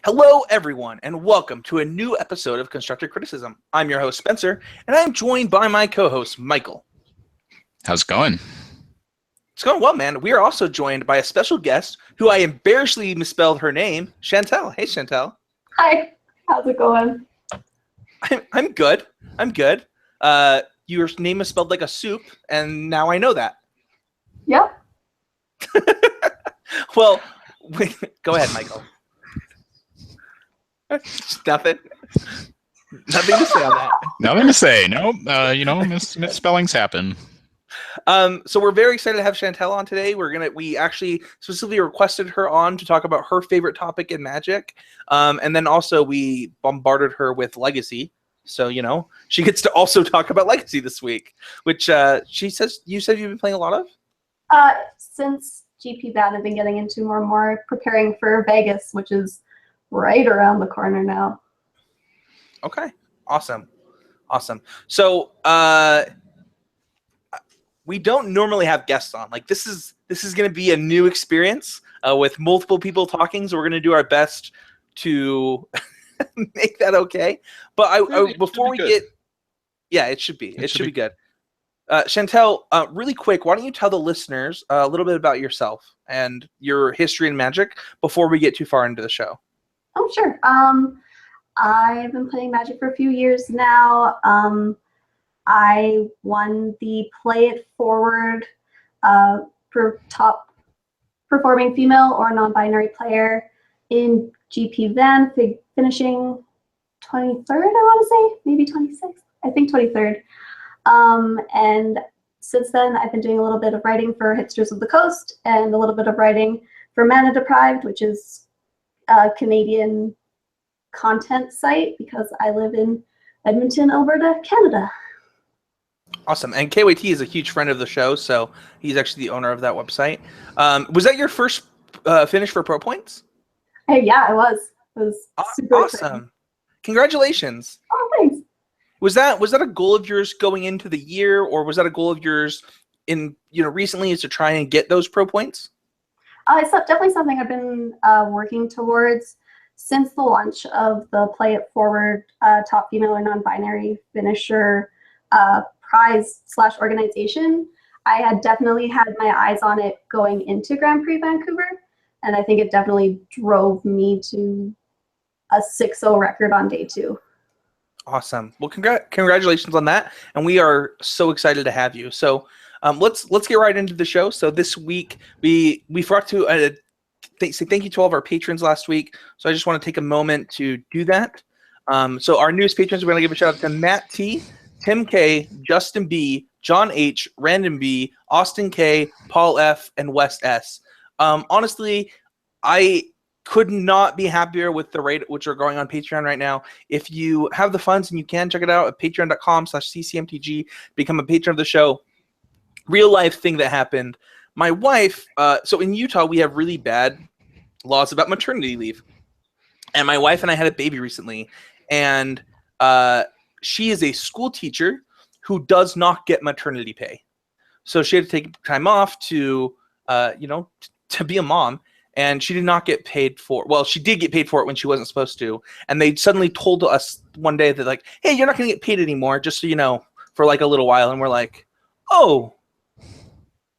Hello, everyone, and welcome to a new episode of Constructive Criticism. I'm your host, Spencer, and I'm joined by my co-host, Michael. How's it going? It's going well, man. We are also joined by a special guest who I embarrassingly misspelled her name, Chantelle. Hey, Chantelle. Hi. How's it going? I'm good. Your name is spelled like a soup, and now I know that. Yep. Well, go ahead, Michael. Nothing to say on that. Nothing to say. No, misspellings happen. So we're very excited to have Chantelle on today. We actually specifically requested her on to talk about her favorite topic in Magic. And then also we bombarded her with Legacy. So, she gets to also talk about Legacy this week, which you said you've been playing a lot of? Since GP Ban, I've been getting into more and more, preparing for Vegas, which is right around the corner now. Okay. Awesome. So, we don't normally have guests on. Like this is going to be a new experience with multiple people talking. So we're going to do our best to make that okay. But before we get, it should be. It should be good. Chantelle, really quick, why don't you tell the listeners a little bit about yourself and your history in Magic before we get too far into the show? Oh, sure. I've been playing Magic for a few years now. I won the Play It Forward for top performing female or non-binary player in GP Van, finishing 23rd, I want to say, maybe 26th. I think 23rd. And since then, I've been doing a little bit of writing for Hipsters of the Coast and a little bit of writing for Mana Deprived, which is a Canadian content site because I live in Edmonton, Alberta, Canada. Awesome. And KYT is a huge friend of the show, so he's actually the owner of that website. Was that your first finish for Pro Points? Hey, yeah, it was. It was super awesome. exciting. Congratulations. Oh, thanks. Was that a goal of yours going into the year, or was that a goal of yours in recently, is to try and get those Pro Points? It's definitely something I've been working towards since the launch of the Play It Forward top female or non-binary finisher prize / organization. I had definitely had my eyes on it going into Grand Prix Vancouver, and I think it definitely drove me to a 6-0 record on day 2. Awesome. Well, congratulations on that, and we are so excited to have you. So let's get right into the show. So this week we forgot to say thank you to all of our patrons last week. So I just want to take a moment to do that. So our newest patrons, we're going to give a shout out to Matt T, Tim K, Justin B, John H, Random B, Austin K, Paul F, and Wes S. Honestly, I could not be happier with the rate at which we're going on Patreon right now. If you have the funds and you can, check it out at patreon.com/ccmtg, become a patron of the show. Real life thing that happened. My wife, so in Utah, we have really bad laws about maternity leave. And my wife and I had a baby recently, and she is a school teacher who does not get maternity pay. So she had to take time off to be a mom, and she did not get paid for. Well, she did get paid for it when she wasn't supposed to. And they suddenly told us one day that, like, hey, you're not going to get paid anymore, just so you know, for like a little while. And we're like, oh,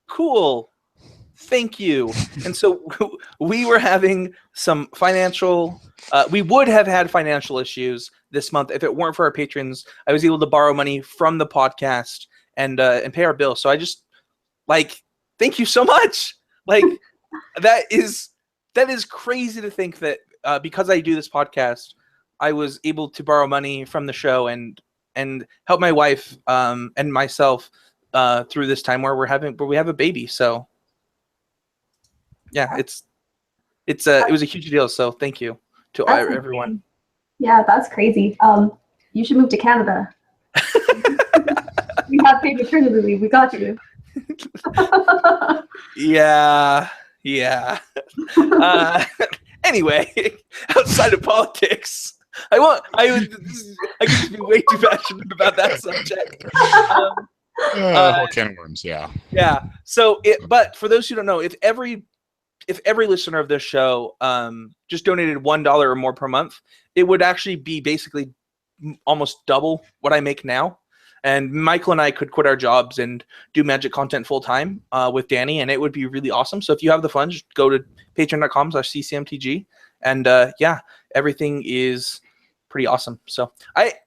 cool. Thank you. And so we were having some financial, we would have had financial issues this month if it weren't for our patrons. I was able to borrow money from the podcast and pay our bills. So I just, thank you so much. That is crazy to think that because I do this podcast, I was able to borrow money from the show and help my wife and myself through this time where we have a baby. So yeah, it was a huge deal. So thank you to everyone. Yeah, that's crazy. You should move to Canada. We have paid maternity leave. We got you. Yeah. Anyway, outside of politics, I could just be way too passionate about that subject. Whole can of worms, yeah. Yeah. So, but for those who don't know, if if every listener of this show just donated $1 or more per month, it would actually be basically almost double what I make now. And Michael and I could quit our jobs and do Magic content full time with Danny, and it would be really awesome. So if you have the funds, just go to patreon.com/ccmtg, and yeah, everything is pretty awesome. So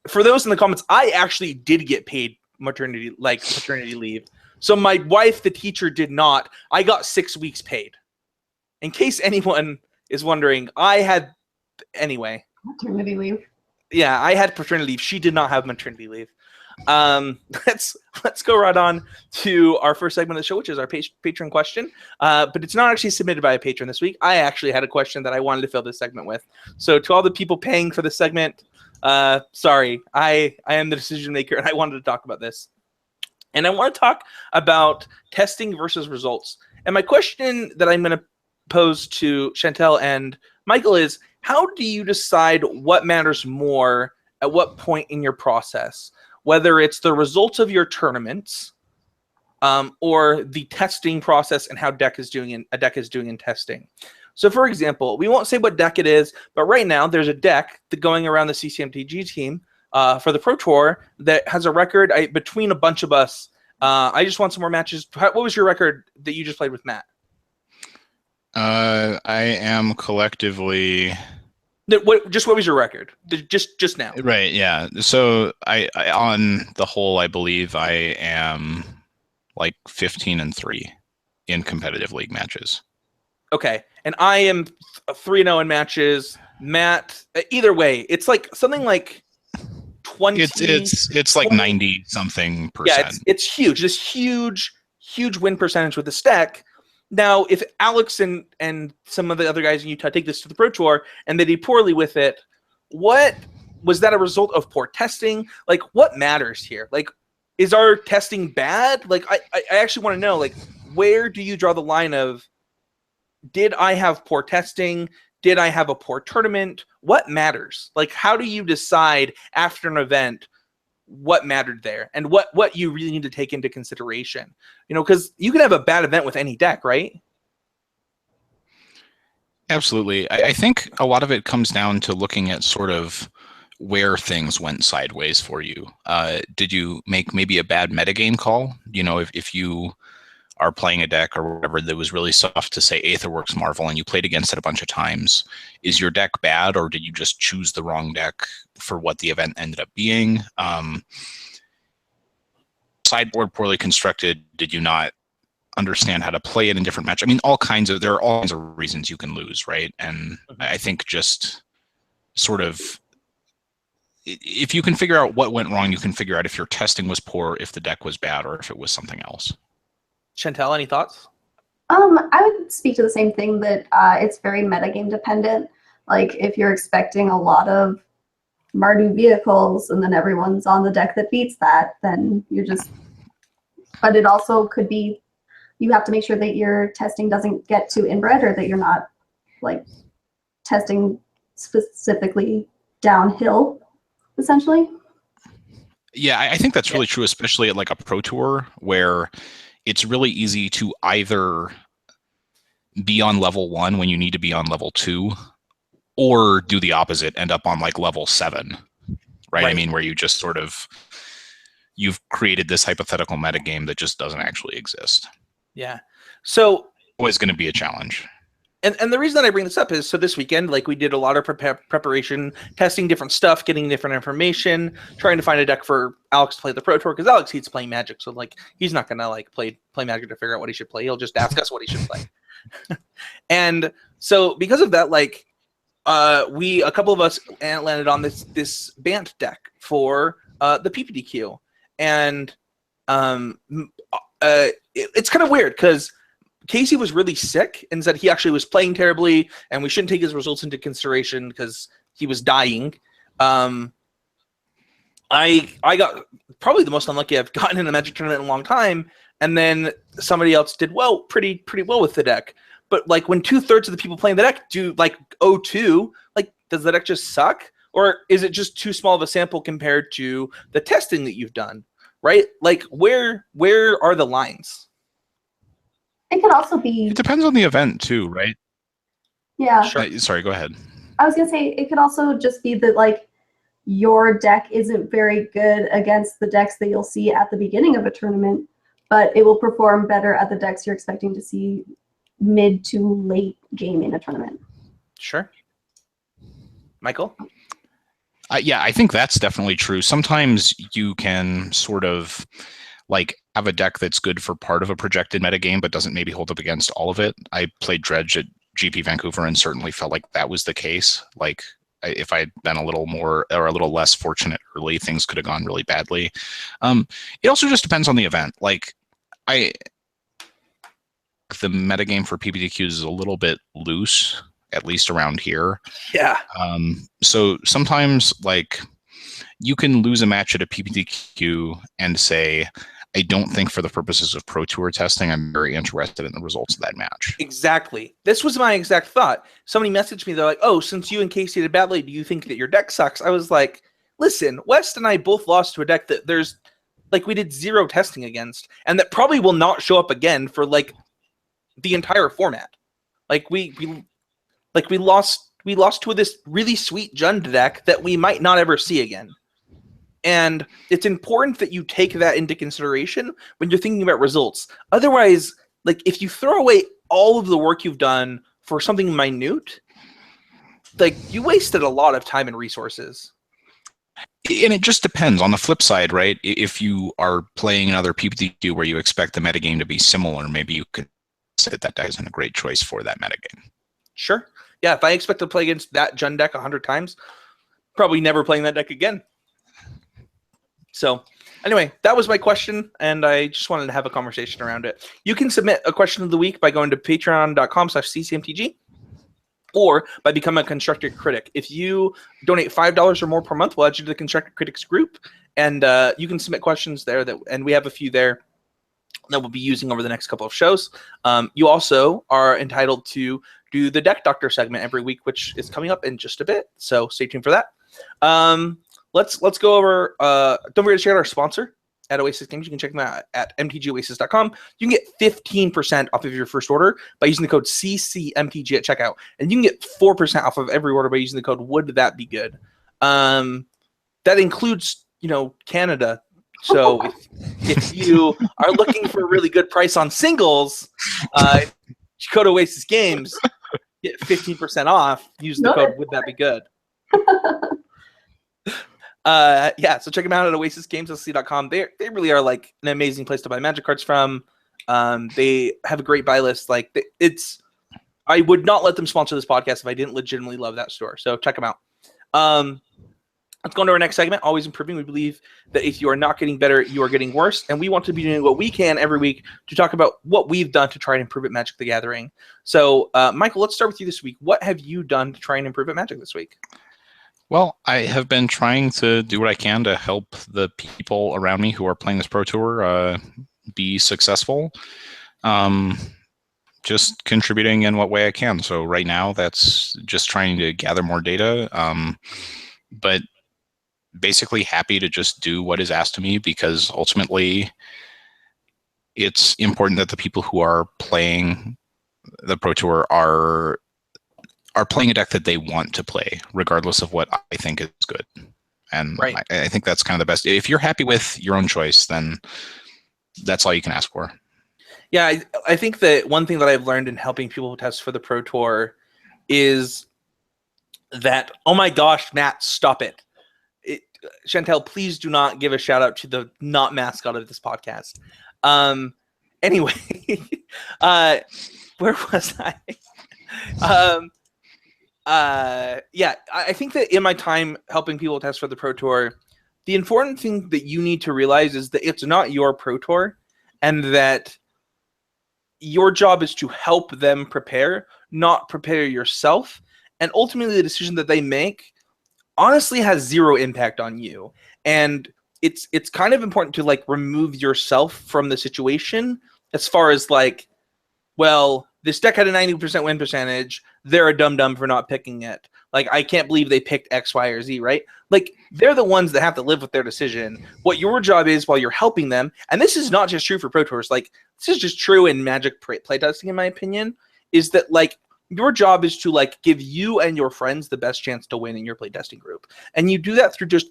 for those in the comments, I actually did get paid maternity leave. So my wife, the teacher, did not. I got 6 weeks paid. In case anyone is wondering, anyway. Maternity leave. Yeah, I had paternity leave. She did not have maternity leave. Let's go right on to our first segment of the show, which is our patron question. But it's not actually submitted by a patron this week. I actually had a question that I wanted to fill this segment with. So to all the people paying for the segment, sorry, I am the decision maker, and I wanted to talk about this. And I want to talk about testing versus results. And my question that I'm going to pose to Chantelle and Michael is, how do you decide what matters more at what point in your process? Whether it's the results of your tournaments or the testing process and how a deck is doing in testing. So for example, we won't say what deck it is, but right now there's a deck going around the CCMTG team for the Pro Tour that has a record between a bunch of us. I just want some more matches. What was your record that you just played with Matt? I am collectively... What was your record? Just now. Right, yeah. So I on the whole, I believe I am like 15-3 in competitive league matches. Okay, and I am 3-0 in matches. Matt, either way, it's like something like 20. It's like 90 something percent. Yeah, it's huge. This huge win percentage with the stack. Now, if Alex and some of the other guys in Utah take this to the Pro Tour and they do poorly with it, what was that a result of poor testing? Like, what matters here? Like, is our testing bad? Like, I actually want to know, like, where do you draw the line of, did I have poor testing? Did I have a poor tournament? What matters? Like, how do you decide after an event what mattered there and what you really need to take into consideration? You know, because you can have a bad event with any deck, right? Absolutely. I think a lot of it comes down to looking at sort of where things went sideways for you. Did you make maybe a bad metagame call? You know, if you are playing a deck or whatever that was really soft to say Aetherworks Marvel and you played against it a bunch of times, is your deck bad, or did you just choose the wrong deck for what the event ended up being? Sideboard poorly constructed, did you not understand how to play it in different matches? I mean, there are all kinds of reasons you can lose, right? And I think just sort of, if you can figure out what went wrong, you can figure out if your testing was poor, if the deck was bad, or if it was something else. Chantelle, any thoughts? I would speak to the same thing, that it's very metagame dependent. Like, if you're expecting a lot of Mardu vehicles and then everyone's on the deck that beats that, then you're just... But it also could be, you have to make sure that your testing doesn't get too inbred, or that you're not, like, testing specifically downhill, essentially. Yeah, I think that's really true, especially at like a Pro Tour, where it's really easy to either be on level 1 when you need to be on level 2, or do the opposite, end up on like level 7, right? I mean, where you just sort of, you've created this hypothetical metagame that just doesn't actually exist. Yeah. So always going to be a challenge. And the reason that I bring this up is, so this weekend, like, we did a lot of preparation, testing different stuff, getting different information, trying to find a deck for Alex to play the Pro Tour, because Alex hates playing Magic, so like he's not gonna like play Magic to figure out what he should play. He'll just ask us what he should play. And so because of that, like, a couple of us landed on this Bant deck for the PPDQ, and it's kind of weird because Casey was really sick and said he actually was playing terribly and we shouldn't take his results into consideration because he was dying. I got probably the most unlucky I've gotten in a Magic tournament in a long time, and then somebody else did pretty well with the deck. But like, when 2/3 of the people playing the deck do like 0-2, like, does the deck just suck? Or is it just too small of a sample compared to the testing that you've done, right? Like, where are the lines? It could also be... It depends on the event too, right? Yeah. Sure. Sorry, go ahead. I was gonna say it could also just be that like your deck isn't very good against the decks that you'll see at the beginning of a tournament, but it will perform better at the decks you're expecting to see mid to late game in a tournament. Sure. Michael? Yeah, I think that's definitely true. Sometimes you can sort of like have a deck that's good for part of a projected metagame, but doesn't maybe hold up against all of it. I played Dredge at GP Vancouver and certainly felt like that was the case. Like if I'd been a little more or a little less fortunate early, things could have gone really badly. It also just depends on the event. Like the metagame for PPTQs is a little bit loose, at least around here. Yeah. So sometimes like you can lose a match at a PPTQ and say, I don't think for the purposes of Pro Tour testing, I'm very interested in the results of that match. Exactly. This was my exact thought. Somebody messaged me. They're like, oh, since you and Casey did badly, do you think that your deck sucks? I was like, listen, West and I both lost to a deck that there's like we did 0 testing against, and that probably will not show up again for like the entire format. Like we lost to this really sweet Jund deck that we might not ever see again. And it's important that you take that into consideration when you're thinking about results. Otherwise, like if you throw away all of the work you've done for something minute, like you wasted a lot of time and resources. And it just depends. On the flip side, right? If you are playing another PPTQ where you expect the metagame to be similar, maybe you could say that deck isn't a great choice for that metagame. Sure. Yeah, if I expect to play against that Jund deck 100 times, probably never playing that deck again. So anyway, that was my question, and I just wanted to have a conversation around it. You can submit a question of the week by going to patreon.com/ccmtg or by becoming a Constructed Critic. If you donate $5 or more per month, we'll add you to the Constructed Critics group, and you can submit questions there, and we have a few there that we'll be using over the next couple of shows. You also are entitled to do the Deck Doctor segment every week, which is coming up in just a bit, so stay tuned for that. Let's go over. Don't forget to check out our sponsor at Oasis Games. You can check them out at mtgoasis.com. You can get 15% off of your first order by using the code CCMTG at checkout, and you can get 4% off of every order by using the code Would That Be Good. That includes, Canada. So if you are looking for a really good price on singles, go to Oasis Games, get 15% off. Use the code Would That Be Good. So check them out at oasisgameslc.com. They really are like an amazing place to buy Magic cards from. They have a great buy list. Like I would not let them sponsor this podcast if I didn't legitimately love that store. So check them out. Let's go into our next segment. Always improving. We believe that if you are not getting better, you are getting worse, and we want to be doing what we can every week to talk about what we've done to try and improve at Magic the Gathering. So, Michael, let's start with you this week. What have you done to try and improve at Magic this week? Well, I have been trying to do what I can to help the people around me who are playing this Pro Tour be successful. Just contributing in what way I can. So right now, that's just trying to gather more data. But basically happy to just do what is asked of me, because ultimately it's important that the people who are playing the Pro Tour are playing a deck that they want to play, regardless of what I think is good. And right. I think that's kind of the best. If you're happy with your own choice, then that's all you can ask for. Yeah, I think that one thing that I've learned in helping people test for the Pro Tour is that, oh my gosh, Matt, stop it. Chantelle, please do not give a shout out to the not mascot of this podcast. Anyway, where was I? I think that in my time helping people test for the Pro Tour, the important thing that you need to realize is that it's not your Pro Tour, and that your job is to help them prepare, not prepare yourself. And ultimately, the decision that they make honestly has zero impact on you. And it's kind of important to like remove yourself from the situation, as far as like, well, this deck had a 90% win percentage. They're a dum-dum for not picking it. Like, I can't believe they picked X, Y, or Z, right? Like, they're the ones that have to live with their decision. What your job is while you're helping them, and this is not just true for Pro Tours, like, this is just true in Magic playtesting, in my opinion, is that, like, your job is to like give you and your friends the best chance to win in your playtesting group. And you do that through just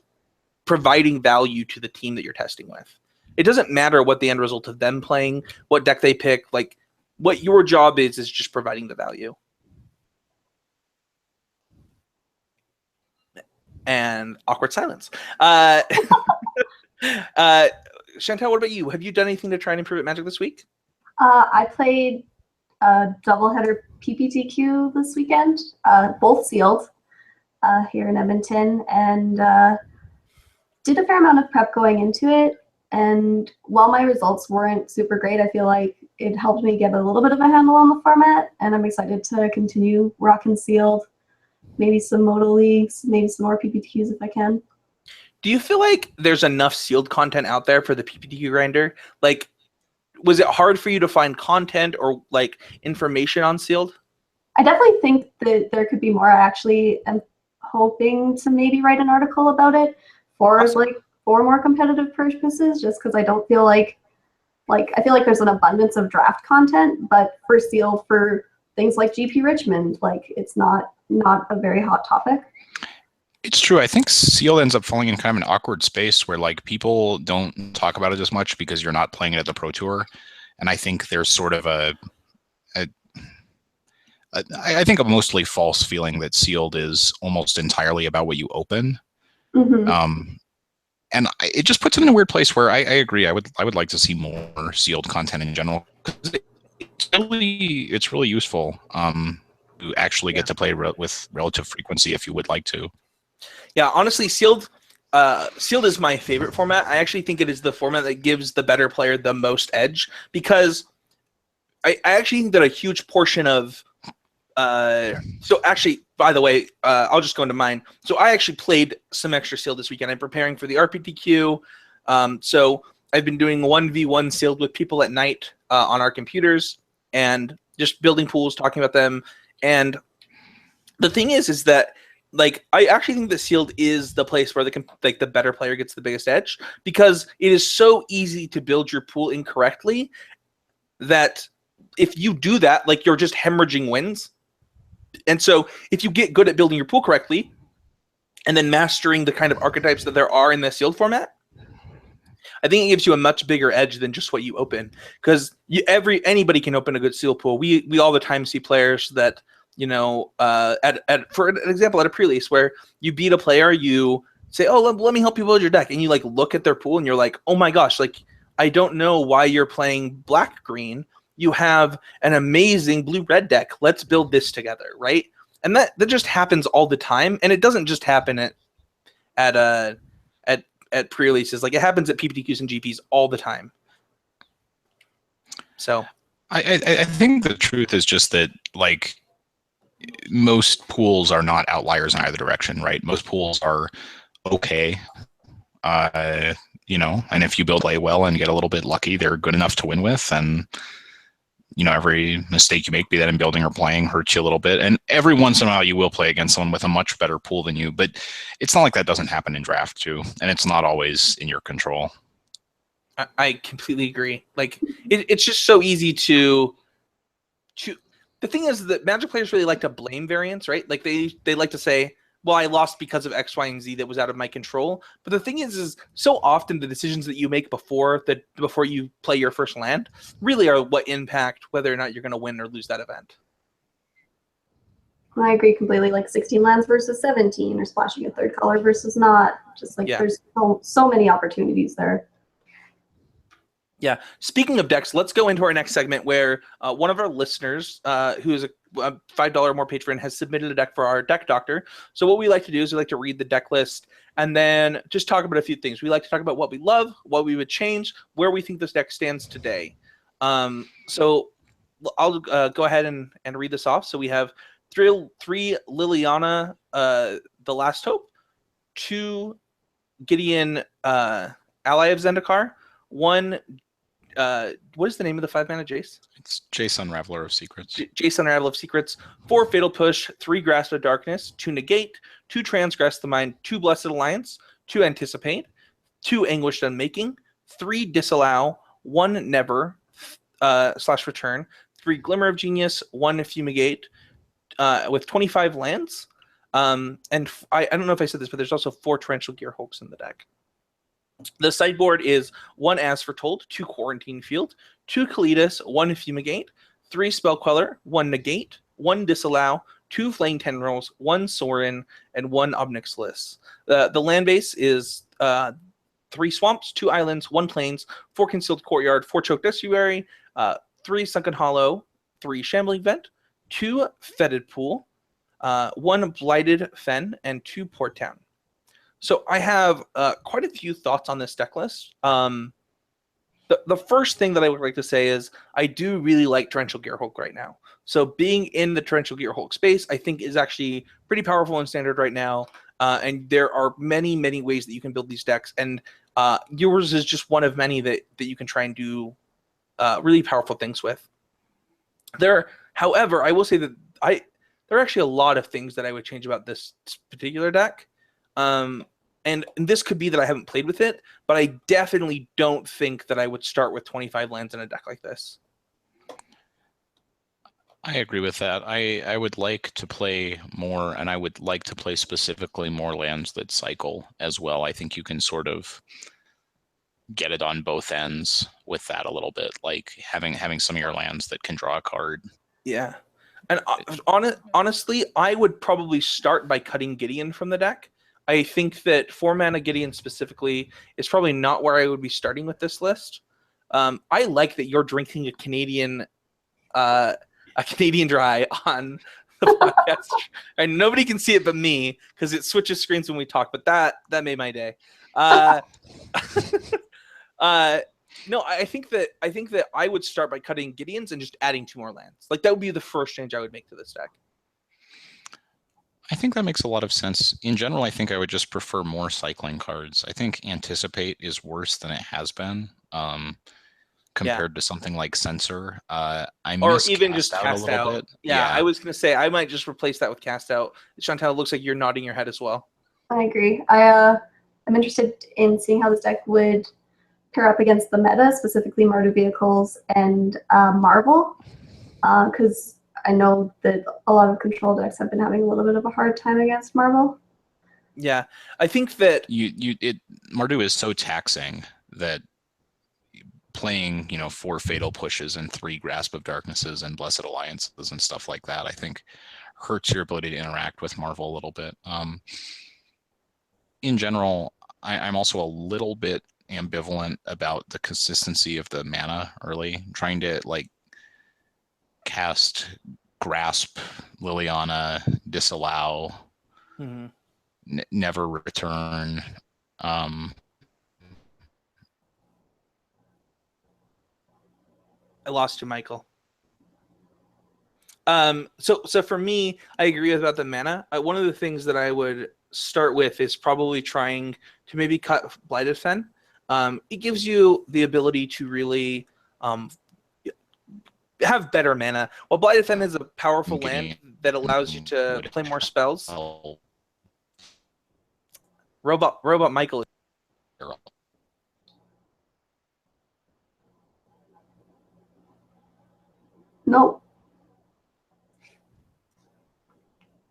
providing value to the team that you're testing with. It doesn't matter what the end result of them playing, what deck they pick, like what your job is just providing the value. And awkward silence. Chantelle, what about you? Have you done anything to try and improve at Magic this week? I played a doubleheader PPTQ this weekend, both sealed here in Edmonton, and did a fair amount of prep going into it. And while my results weren't super great, I feel like it helped me get a little bit of a handle on the format, and I'm excited to continue rocking sealed, maybe some modal leagues, maybe some more PPTQs if I can. Do you feel like there's enough sealed content out there for the PPTQ grinder? Like, was it hard for you to find content or like information on sealed? I definitely think that there could be more. I actually am hoping to maybe write an article about it for Awesome. for more competitive purposes, just because I don't feel like I feel like there's an abundance of draft content, but for sealed, for things like GP Richmond, like it's not a very hot topic. It's true. I think sealed ends up falling in kind of an awkward space where like people don't talk about it as much because you're not playing it at the Pro Tour. And I think there's sort of I think a mostly false feeling that sealed is almost entirely about what you open. Mm-hmm. And it just puts it in a weird place where I agree. I would like to see more sealed content in general, because it's really useful to actually get to play with relative frequency if you would like to. Yeah, honestly, sealed is my favorite format. I actually think it is the format that gives the better player the most edge, because I actually think that a huge portion of so actually, by the way, I'll just go into mine. So I actually played some extra sealed this weekend. I'm preparing for the RPTQ. So I've been doing 1v1 sealed with people at night on our computers and just building pools, talking about them. And the thing is that like I actually think that sealed is the place where the better player gets the biggest edge, because it is so easy to build your pool incorrectly that if you do that, like you're just hemorrhaging wins. And so if you get good at building your pool correctly and then mastering the kind of archetypes that there are in the sealed format, I think it gives you a much bigger edge than just what you open, because anybody can open a good sealed pool. We all the time see players that, you know, for an example, at a pre-release where you beat a player, you say, oh, let me help you build your deck. And you like look at their pool and you're like, oh my gosh, like I don't know why you're playing black-green. You have an amazing blue-red deck. Let's build this together, right? And that just happens all the time. And it doesn't just happen at pre-releases. Like it happens at PPTQs and GPs all the time. So I think the truth is just that like most pools are not outliers in either direction, right? Most pools are okay. You know, and if you build play well and get a little bit lucky, they're good enough to win with. And you know, every mistake you make, be that in building or playing, hurts you a little bit. And every once in a while you will play against someone with a much better pool than you, but it's not like that doesn't happen in draft too. And it's not always in your control. I completely agree. Like it's just so easy to the thing is that Magic players really like to blame variance, right? Like they like to say, well, I lost because of X, Y, and Z that was out of my control. But the thing is so often the decisions that you make before you play your first land really are what impact whether or not you're going to win or lose that event. I agree completely. Like 16 lands versus 17, or splashing a third color versus not. Just like there's so many opportunities there. Yeah. Speaking of decks, let's go into our next segment where one of our listeners, who is a $5 or more patron, has submitted a deck for our deck doctor. So what we like to do is we like to read the deck list and then just talk about a few things. We like to talk about what we love, what we would change, where we think this deck stands today. So I'll go ahead and read this off. So we have three Liliana, the Last Hope, 2 Gideon, Ally of Zendikar, 1 what is the name of the 5-mana Jace? It's Jace Unraveler of Secrets. Jace Unraveler of Secrets. 4 Fatal Push, 3 Grasp of Darkness, 2 Negate, 2 Transgress the Mind, 2 Blessed Alliance, 2 Anticipate, 2 Anguished Unmaking, 3 Disallow, 1 Never / Return, 3 Glimmer of Genius, 1 Fumigate, with 25 lands. And I don't know if I said this, but there's also 4 Torrential Gearhulks in the deck. The sideboard is 1 As Foretold, 2 Quarantine Field, 2 Kalitas, 1 Fumigate, 3 Spell Queller, 1 Negate, 1 Disallow, 2 Flame Tendrils, 1 Sorin, and 1 Obnixilis. The land base is 3 Swamps, 2 Islands, 1 Plains, 4 Concealed Courtyard, 4 Choked Estuary, 3 Sunken Hollow, 3 Shambling Vent, 2 Fetid Pool, 1 Blighted Fen, and 2 Port Town. So I have quite a few thoughts on this deck list. The first thing that I would like to say is I do really like Torrential Gearhulk right now. So being in the Torrential Gearhulk space, I think is actually pretty powerful in Standard right now. And there are many, many ways that you can build these decks. And yours is just one of many that you can try and do really powerful things with. However, I will say that there are actually a lot of things that I would change about this particular deck. And this could be that I haven't played with it, but I definitely don't think that I would start with 25 lands in a deck like this. I agree with that. I would like to play more, and I would like to play specifically more lands that cycle as well. I think you can sort of get it on both ends with that a little bit, like having some of your lands that can draw a card. Yeah. And honestly, I would probably start by cutting Gideon from the deck. I think that 4-mana Gideon specifically is probably not where I would be starting with this list. I like that you're drinking a Canadian dry on the podcast, and nobody can see it but me because it switches screens when we talk. But that made my day. No, I think that I would start by cutting Gideons and just adding 2 more lands. Like that would be the first change I would make to this deck. I think that makes a lot of sense. In general, I think I would just prefer more cycling cards. I think Anticipate is worse than it has been compared to something like Censor. I miss or even Cast just Out Cast a little Out. bit. Yeah, I was going to say I might just replace that with Cast Out. Chantelle, looks like you're nodding your head as well. I agree. I'm interested in seeing how this deck would pair up against the meta, specifically Mardu Vehicles and Marvel, because I know that a lot of control decks have been having a little bit of a hard time against Marvel. Yeah, I think that Mardu is so taxing that playing 4 Fatal Pushes and 3 Grasp of Darknesses and Blessed Alliances and stuff like that, I think hurts your ability to interact with Marvel a little bit. In general, I'm also a little bit ambivalent about the consistency of the mana early. Trying to cast Grasp, Liliana, Disallow, Never Return. I lost you, Michael. So for me, I agree about the mana. One of the things that I would start with is probably trying to maybe cut Blighted Fen. It gives you the ability to really have better mana. While Blighted Fen is a powerful land that allows you to play more spells. Robot Michael. Nope.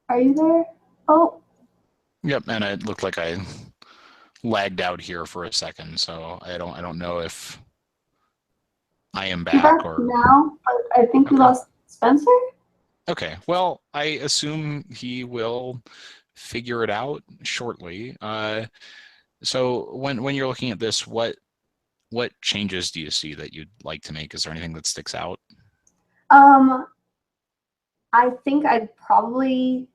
Are you there? Oh. Yep, and it looked like I lagged out here for a second, so I don't know if I am back or now. But I think we lost Spencer. Okay, well, I assume he will figure it out shortly. So when you're looking at this, what changes do you see that you'd like to make? Is there anything that sticks out? I think I'd probably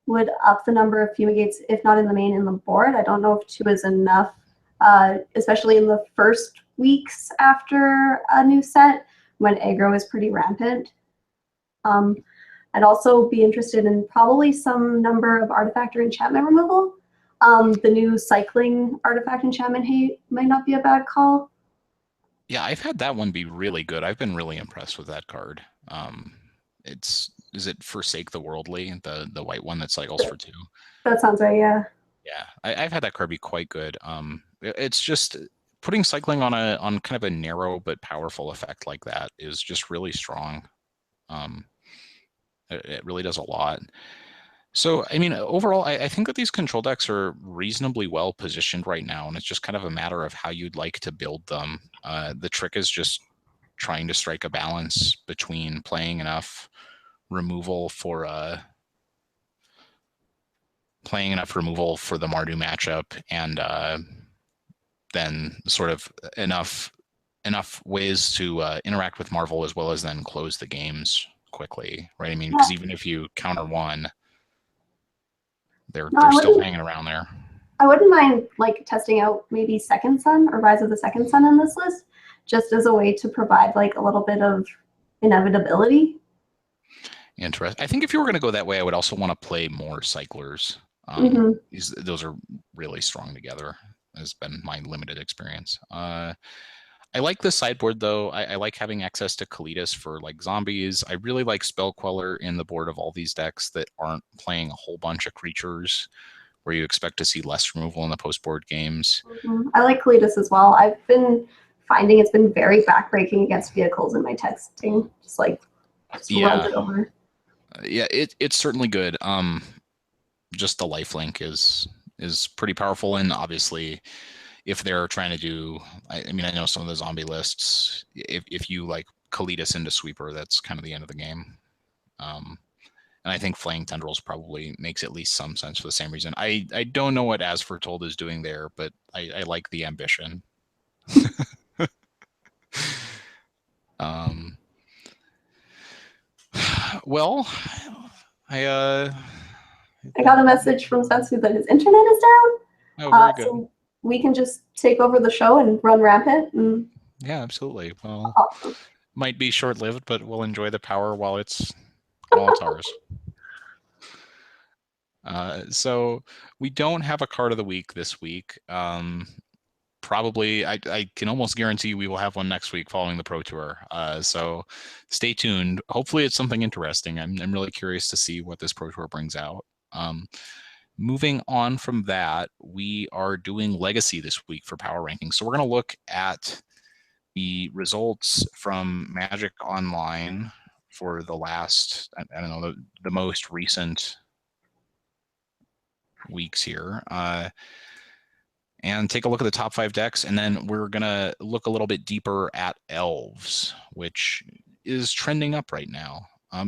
would up the number of fumigates, if not in the main, in the board. I don't know if 2 is enough, especially in the first weeks after a new set when aggro is pretty rampant. I'd also be interested in probably some number of artifact or enchantment removal. The new cycling artifact enchantment hate might not be a bad call. Yeah, I've had that one be really good. I've been really impressed with that card. Is it Forsake the Worldly, the white one that cycles for 2? That sounds right, yeah. Yeah, I've had that card be quite good. It's just putting cycling on kind of a narrow but powerful effect like that is just really strong. It really does a lot. So, I mean, overall, I think that these control decks are reasonably well positioned right now, and it's just kind of a matter of how you'd like to build them. The trick is just trying to strike a balance between playing enough removal for the Mardu matchup, and then sort of enough ways to interact with Marvel, as well as then close the games quickly, right? I mean, because even if you counter one, they're still hanging around there. I wouldn't mind like testing out maybe Second Son or Rise of the Second Son in this list, just as a way to provide like a little bit of inevitability. Interesting. I think if you were going to go that way, I would also want to play more cyclers. Those are really strong together. Has been my limited experience. I like the sideboard though. I like having access to Kalitas for like zombies. I really like Spell Queller in the board of all these decks that aren't playing a whole bunch of creatures, where you expect to see less removal in the post-board games. I like Kalitas as well. I've been finding it's been very backbreaking against vehicles in my testing. Just runs it over. Yeah, it's certainly good. Just the lifelink is pretty powerful, and obviously, if they're trying to do, I mean, I know some of the zombie lists, if you like Kalitas into Sweeper, that's kind of the end of the game. And I think Flaying Tendrils probably makes at least some sense for the same reason. I don't know what As Foretold is doing there, but I like the ambition. Well, I got a message from Spencer that his internet is down. Oh, very good. So we can just take over the show and run rampant. Yeah, absolutely. Well, might be short-lived, but we'll enjoy the power while it's ours. So we don't have a card of the week this week. Probably, I can almost guarantee we will have one next week following the Pro Tour. So stay tuned. Hopefully it's something interesting. I'm really curious to see what this Pro Tour brings out. Moving on from that, we are doing Legacy this week for Power Rankings. So we're going to look at the results from Magic Online for the last, I don't know, the most recent weeks here. And take a look at the top 5 decks, and then we're going to look a little bit deeper at Elves, which is trending up right now.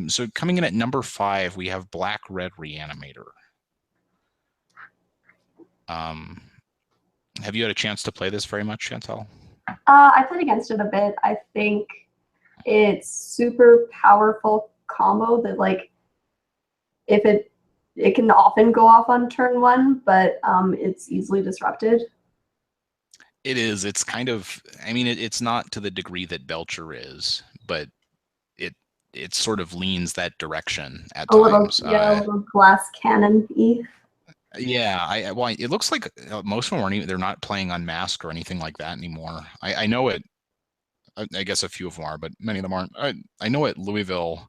So coming in at number 5, we have Black Red Reanimator. Have you had a chance to play this very much, Chantelle? I played against it a bit. I think it's super powerful combo that like if it can often go off on turn 1, but it's easily disrupted. It is. It's kind of, I mean, it's not to the degree that Belcher is, but it sort of leans that direction at times. A little glass cannon-y. Yeah, well, it looks like most of them aren't they're not playing Unmasked or anything like that anymore. I know it. I guess a few of them are, but many of them aren't. I know at Louisville,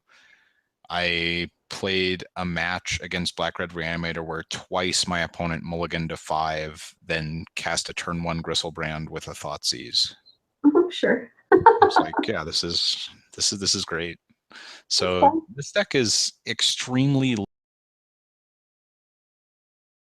I played a match against Black Red Reanimator where twice my opponent mulliganed to 5, then cast a turn 1 Gristlebrand with a Thoughtseize. Sure. It's like, yeah, this is great. So this deck is extremely